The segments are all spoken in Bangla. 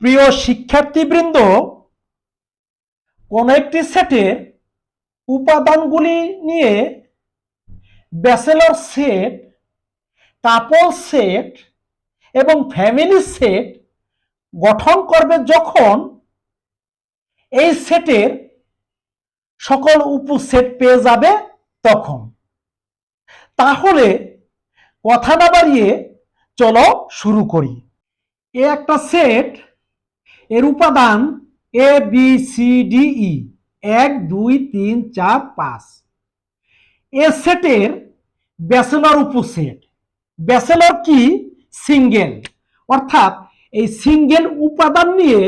প্রিয় শিক্ষার্থীবৃন্দ, কোন একটি সেটের উপাদানগুলি নিয়ে ব্যাচেলর সেট, কাপল সেট এবং ফ্যামিলি সেট গঠন করবে যখন এই সেটের সকল উপসেট পেয়ে যাবে তখন। তাহলে কথা না বাড়িয়ে চলো শুরু করি। এ একটা সেট, এর উপাদান এ বি সি ডি ই 1 2 3 4 5। এ সেটের ব্যাচেলর উপসেট। ব্যাচেলর কি? সিঙ্গেল। অর্থাৎ এই সিঙ্গেল উপাদান নিয়ে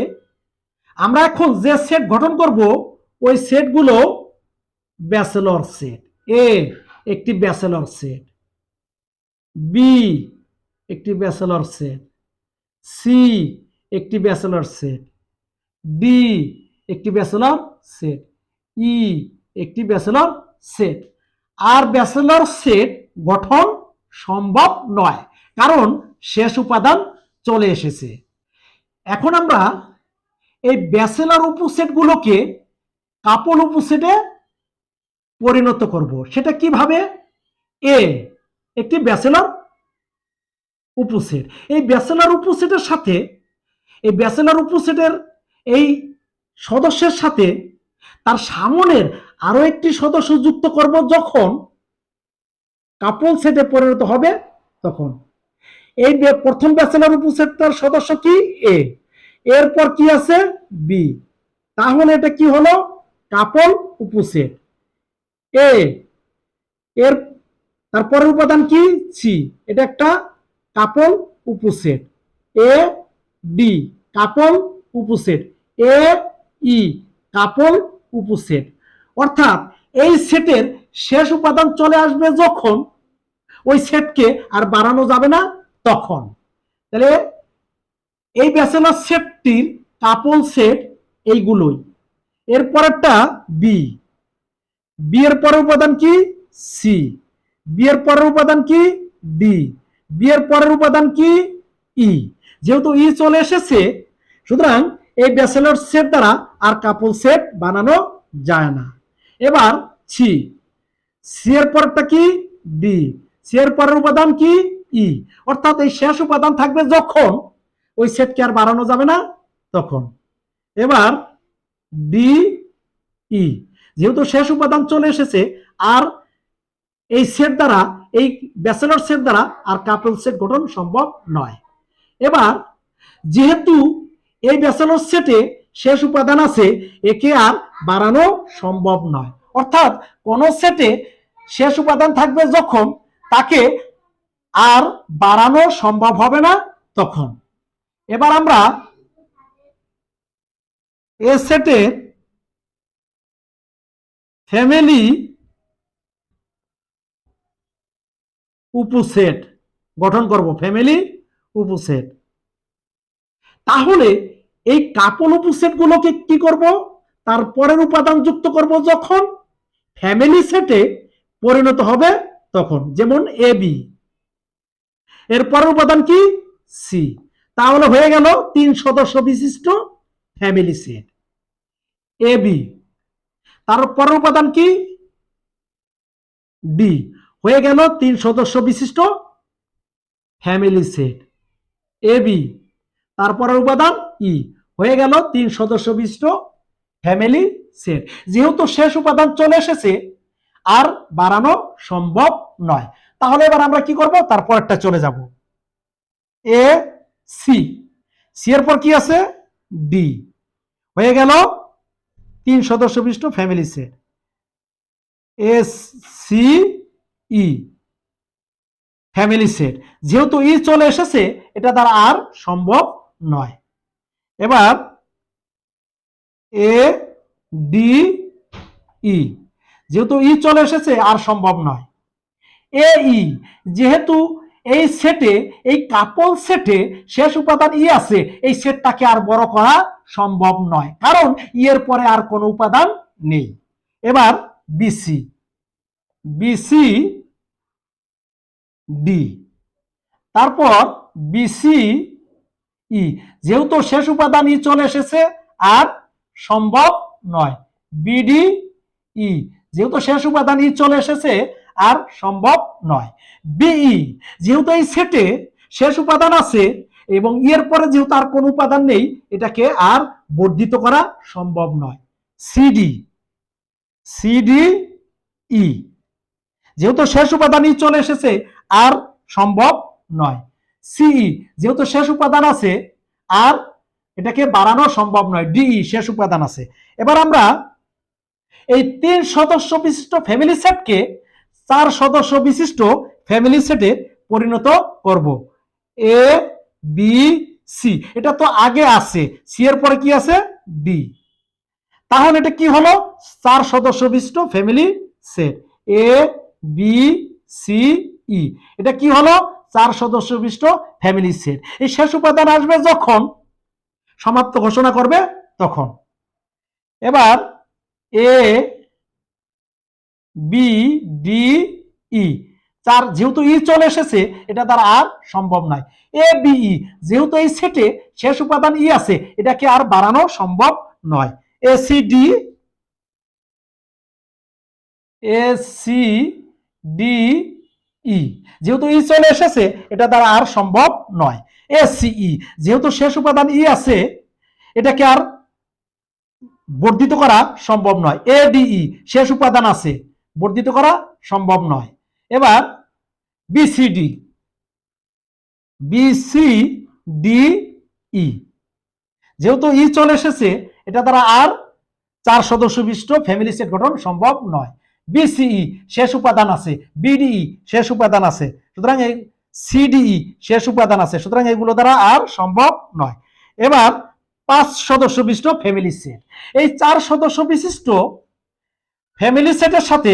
আমরা এখন যে সেট গঠন করব ওই সেটগুলো ব্যাচেলর সেট। এ একটি ব্যাচেলর সেট, বি একটি ব্যাচেলর সেট, সি একটি ব্যাচেলর সেট, ডি একটি ব্যাচেলর সেট, ই একটি ব্যাচেলর সেট। আর ব্যাচেলর সেট গঠন সম্ভব নয়, কারণ শেষ উপাদান চলে এসেছে। এখন আমরা এই ব্যাচেলর উপসেটগুলোকে কাপল উপসেটে পরিণত করব। সেটা কিভাবে? এ একটি ব্যাচেলর উপসেট। এই ব্যাচেলর উপসেটের সাথে এই ব্যাচেলর উপসেটের এই সদস্যের সাথে তার সামনের আরো একটি সদস্য যুক্ত করব যখন কাপল সেটে পরিণত হবে তখন। এই প্রথম ব্যাচেলর উপসেটটার সদস্য কি? এ। এরপর কি আছে? বি। তাহলে এটা কি হলো? কাপল উপসেট। এ এর তারপরের উপাদান কি? সি। এটা একটা কাপল উপসেট। এ ডি কাপল উপসেট। এ ই কাপল উপসেট। অর্থাৎ এই সেটের শেষ উপাদান চলে আসবে যখন ওই সেটকে আর বাড়ানো যাবে না তখন। তাহলে এই ব্যাচেলর সেটটির কাপল সেট এইগুলোই। এরপরেরটা বি। বি এর পরের উপাদান কি? সি। বি এর পরের উপাদান কি? ডি। বি এর পরের উপাদান কি? ই। যেহেতু ই চলে এসেছে, সুতরাং এই ব্যাচেলর সেট দ্বারা আর কাপল সেট বানানো যায় না। এবার সি। সি এর পরেরটা কি? ডি। সি এর পরের উপাদান কি? ই। অর্থাৎ এই শেষ উপাদান থাকবে যখন ওই সেটকে আর বাড়ানো যাবে না তখন। এবার ডি ই। যেহেতু শেষ উপাদান চলে এসেছে, আর এই সেট দ্বারা, এই ব্যাচেলর সেট দ্বারা আর কাপল সেট গঠন সম্ভব নয়। এবার যেহেতু এই ব্যাচেলর সেটে শেষ উপাদান আছে, একে আর বাড়ানো সম্ভব নয়। অর্থাৎ কোন সেটে শেষ উপাদান থাকবে যখন তাকে আর বাড়ানো সম্ভব হবে না তখন। এবার আমরা এ সেটের ফ্যামিলি উপসেট গঠন করব। ফ্যামিলি উপসেট। তাহলে এই কাপল উপসেট গুলোকে কি করব? তার পরের উপাদান যুক্ত করব যখন ফ্যামিলি সেটে পরিণত হবে তখন। যেমন এ বি। এর পরের উপাদান কি? সি। তাহলে হয়ে গেল 3 সদস্য বিশিষ্ট ফ্যামিলি সেট। A B. তার পরের উপাদান কি? ডি। হয়ে গেল 3 সদস্য বিশিষ্ট ফ্যামিলি সেট। A B. তারপরের উপাদান ই। হয়ে গেল 3 সদস্য বিশিষ্ট ফ্যামিলি সেট। যেহেতু শেষ উপাদান চলে এসেছে, আর বাড়ানো সম্ভব নয়। তাহলে এবার আমরা কি করব? তারপরটা চলে যাব। A C. সি এর পর কি আছে? ডি। হয়ে গেল 3 সদস্য বিশিষ্ট family set. A C E family set. যেহেতু ই চলে এসেছে, এটা দ্বারা আর সম্ভব নয়। এবার এ ডি ই। যেহেতু ই চলে এসেছে, আর সম্ভব নয়। এ ই। যেহেতু এই সেটে, এই কাপল সেটে শেষ উপাদান ই আছে, এই সেটটাকে আর বড় করা সম্ভব নয়, কারণ ই এর পরে আর কোনো উপাদান নেই। এবার বিসি। BC D. তারপর বিসি ই, যেহেতু শেষ উপাদান ই চলে এসেছে আর সম্ভব নয়। বিডি ই, যেহেতু শেষ উপাদান ই চলে এসেছে আর সম্ভব নয়। বিই, যেহেতু এই সেটে শেষ উপাদান আছে এবং এর পরে যেহেতু আর কোন উপাদান নেই, এটাকে আর বর্ধিত করা সম্ভব নয়। সিডি, সিডি ই, যেহেতু শেষ উপাদান ই চলে এসেছে আর সম্ভব নয়। সিই, যেহেতু শেষ উপাদান আছে আর এটাকে বাড়ানো সম্ভব নয়। ডিই, শেষ উপাদান আছে। এবার আমরা এই 3 সদস্য বিশিষ্ট ফ্যামিলি সেটকে 4 সদস্য বিশিষ্ট ফ্যামিলি সেটে পরিণত করব। এ বি সি, এটা তো আগে আছে, সি এর পরে কি আছে? ডি। তাহলে এটা কি হলো? 4 সদস্য বিশিষ্ট family set. A B C E, এটা কি হলো? 4 সদস্য বিশিষ্ট ফ্যামিলি সেট। এই শেষ উপাদান আসবে যখন সমাপ্ত ঘোষণা করবে তখন। এবার এ বি ডি ই, 4, যেহেতু ই চলে এসেছে এটা দ্বারা আর সম্ভব নয়। এ বি ই, যেহেতু এই সেটে শেষ উপাদান ই আছে, এটাকে আর বাড়ানো সম্ভব নয়। A C D, A C D E, যেহেতু ই চলে এসেছে এটা দ্বারা আর সম্ভব নয়। এ সিই, যেহেতু শেষ উপাদান ই আছে, এটাকে আর বর্ধিত করা সম্ভব নয়। এ ডিই, শেষ উপাদান আছে, বর্ধিত করা সম্ভব নয়। এবার বিসিডি, বিসিডিই, যেহেতু ই চলে এসেছে এটা দ্বারা আর 4 সদস্য বিশিষ্ট ফ্যামিলি সেট গঠন সম্ভব নয়। বিসিই, শেষ উপাদান আছে। বিডিই, শেষ উপাদান আছে, সুতরাং এই সিডিই শেষ উপাদান আছে, সুতরাং এগুলো দ্বারা আর সম্ভব নয়। এবার 5 সদস্য বিশিষ্ট ফ্যামিলি সেট। এই 4 সদস্য বিশিষ্ট ফ্যামিলি সেটের সাথে,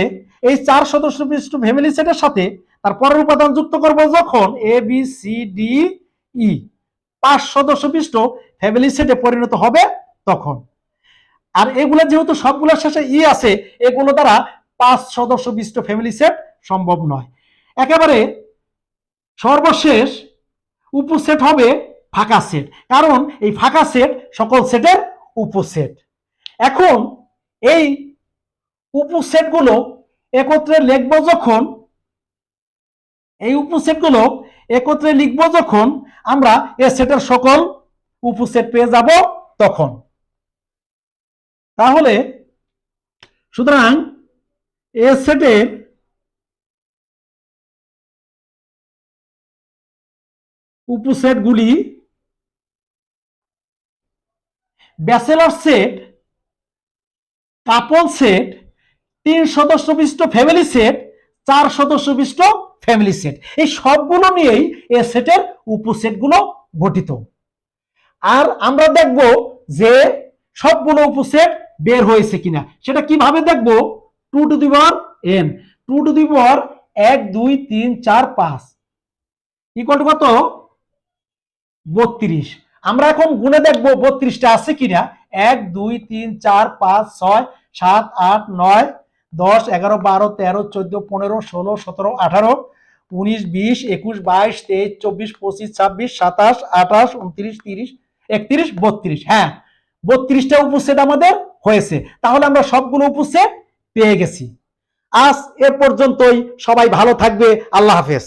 এই 4 সদস্য বিশিষ্ট ফ্যামিলি সেটের সাথে তার পরের উপাদান যুক্ত করব যখন এ বি সি ডি ই 5 সদস্য বিশিষ্ট ফ্যামিলি সেটে পরিণত হবে তখন। আর এগুলো যেহেতু সবগুলোর শেষে ই আছে, এগুলো দ্বারা 5 সদস্য বিশিষ্ট ফ্যামিলি সেট সম্ভব নয়। একেবারে সর্বশেষ উপসেট হবে ফাঁকা সেট, কারণ এই ফাঁকা সেট সকল সেটের উপসেট। এখন এই উপসেটগুলো একত্রে লিখব যখন, এই উপসেটগুলো একত্রে লিখব যখন আমরা এই সেটের সকল উপসেট পেয়ে যাব তখন। তাহলে সুতরাং এ সেটের উপসেটগুলি ব্যাচেলর সেট, কাপল সেট, 3 সদস্য বিশিষ্ট ফ্যামিলি সেট, 4 সদস্য বিশিষ্ট ফ্যামিলি সেট, এই সবগুলো নিয়েই এ সেটের উপসেটগুলো গঠিত। আর আমরা দেখব যে সবগুলো উপসেট বের হয়েছে কিনা। সেটা কিভাবে দেখব? 2 to the power n, 2 to the power 1 2 3 4 5 equal to কত? 32। আমরা এখন গুণে দেখব 32টা আছে কিনা। 1 2 3 4 5 6 7 8 9 10 11 12 13 14 15 16 17 18 19 20 21 22 23 24 25 26 27 28 29 30 31 32। হ্যাঁ, 32টা উপসেট আমাদের হয়েছে। তাহলে আমরা সবগুলো উপসেট পেয়ে গেছি। আজ এ পর্যন্তই। সবাই ভালো থাকবে। আল্লাহ হাফেজ।